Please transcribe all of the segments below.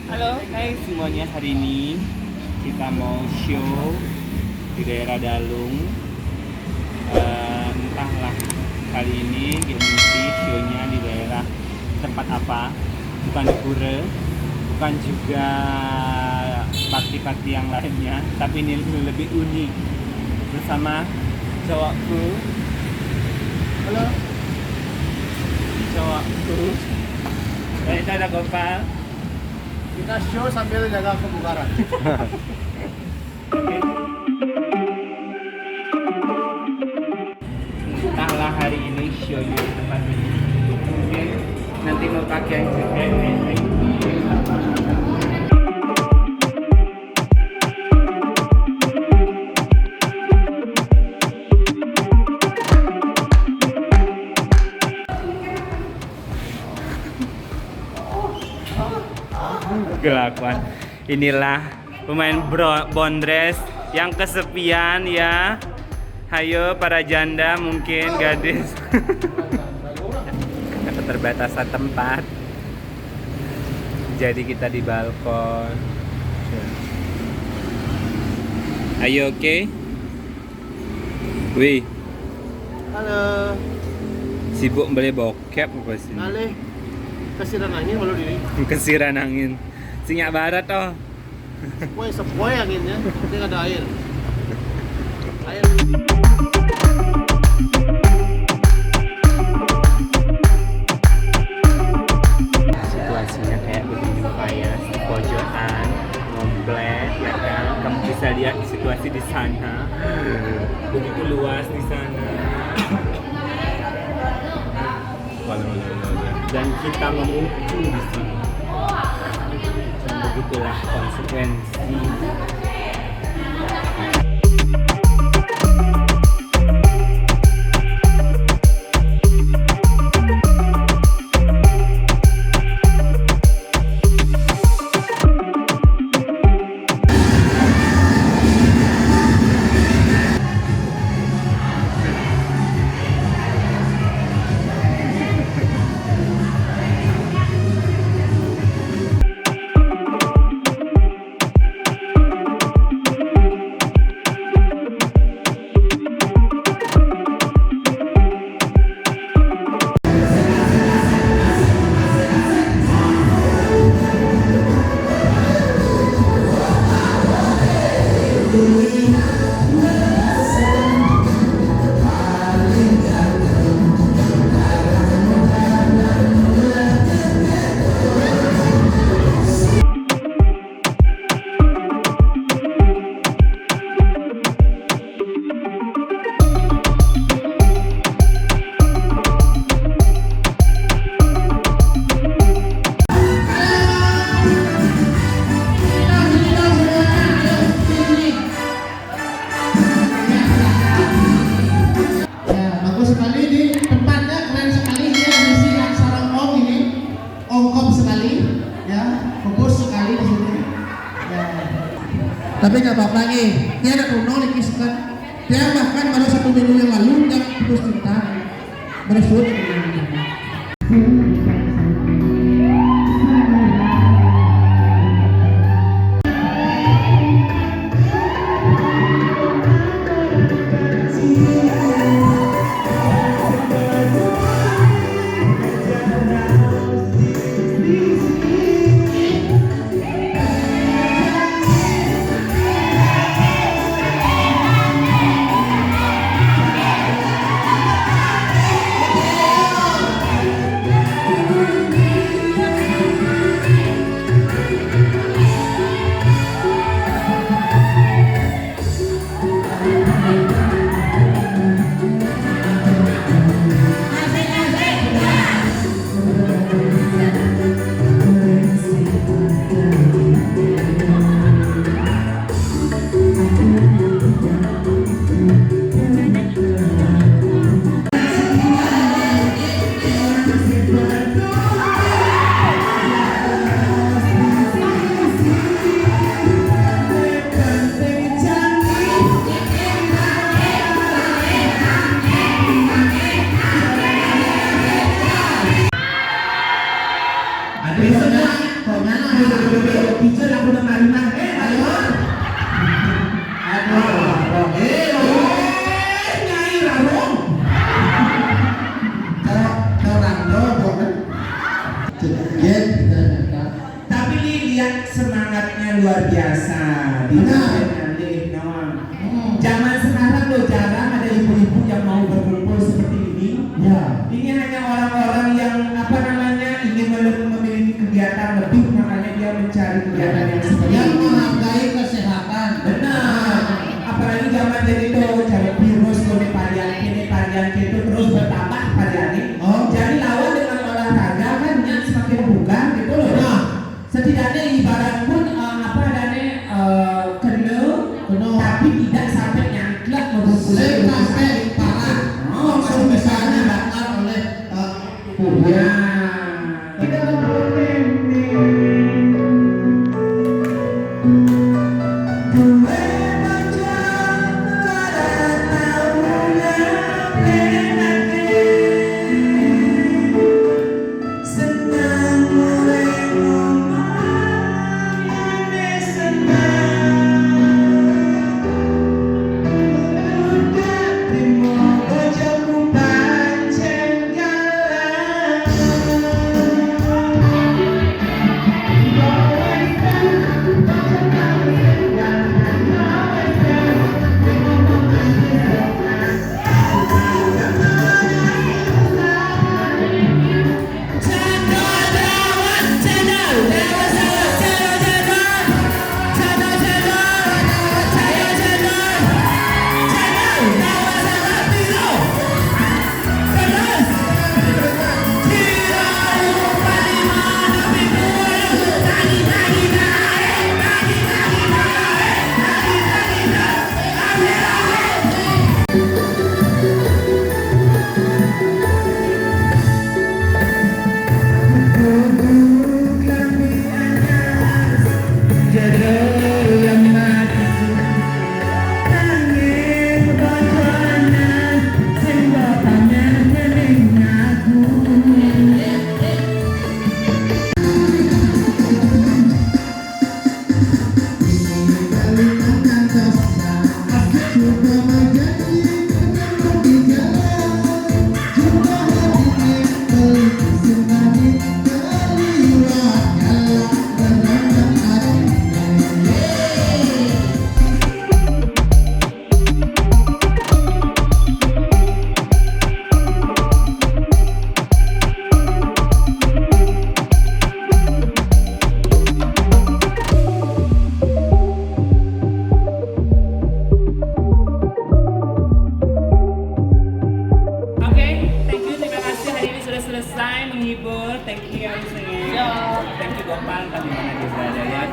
Halo, hai semuanya. Hari ini kita mau show di daerah Dalung. Entahlah kali ini Gemusi show-nya di daerah tempat apa? Bukan di Pura, bukan juga party-party yang lainnya, tapi ini lebih unik bersama cowokku. Halo, cowokku. Dan itu ada Gopal. Kita show sambil jaga kebugaran. Entahlah hari ini show-nya di tempat ini. Mungkin nanti mau pakaian juga. Kelakuan. Inilah pemain bondres yang kesepian ya. Hayo para janda mungkin gadis. Karena keterbatasan tempat. Jadi kita di balkon. Ayo oke? Wih, Halo. sibuk beli bokep apa sih? Ngalih kesiran angin walau diri. Kesiran angin. Sinyak barat toh. Sepoi anginnya, penting ada air. Air. Situasinya kayak begini Pak ya, di pojokan, ngomplek ya kan. Kamu bisa lihat situasi di sana. Begitu luas di sana. Dan kita memuncul di sini. Begitulah konsekuensi. Tapi nggak apa-apa nih, dia ada Bruno dikisahkan. Dia bahkan baru 1 minggu yang lalu yang putus cinta bersut. Besoknya pokoknya teacher aku udah marina. Ayo. Aduh. Nyai Ramon. Orang dong. Jeget tapi lihat semangatnya luar biasa. Zaman sekarang loh jarang ada ibu-ibu yang mau berkumpul seperti ini. Ya. Ini hanya orang-orang yang apa namanya ingin memiliki kegiatan lebih, makanya dia mencari kegiatan yang seperti ini. Yang menghargai kesehatan. Benar. Apalagi zaman jadi itu cari virus, varian itu terus bertambah variannya. Jadi lawan dengan olahraga kan yang semakin bugar gitu loh. Nah, setidaknya ibarat pun apa adanya kena tapi tidak sampai nyangklet sampai parah. Langsung misalnya bakar oleh ya.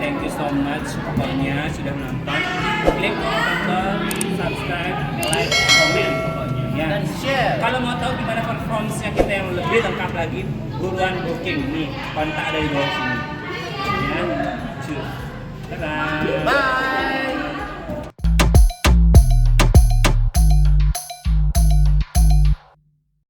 Thank you so much pokoknya sudah menonton. Klik tombol subscribe, like, komen pokoknya ya. Dan share. Kalau mau tahu gimana performance-nya kita yang lebih lengkap lagi, buruan booking nih, kontak dari bawah sini. Ya, cus. Bye. Bye.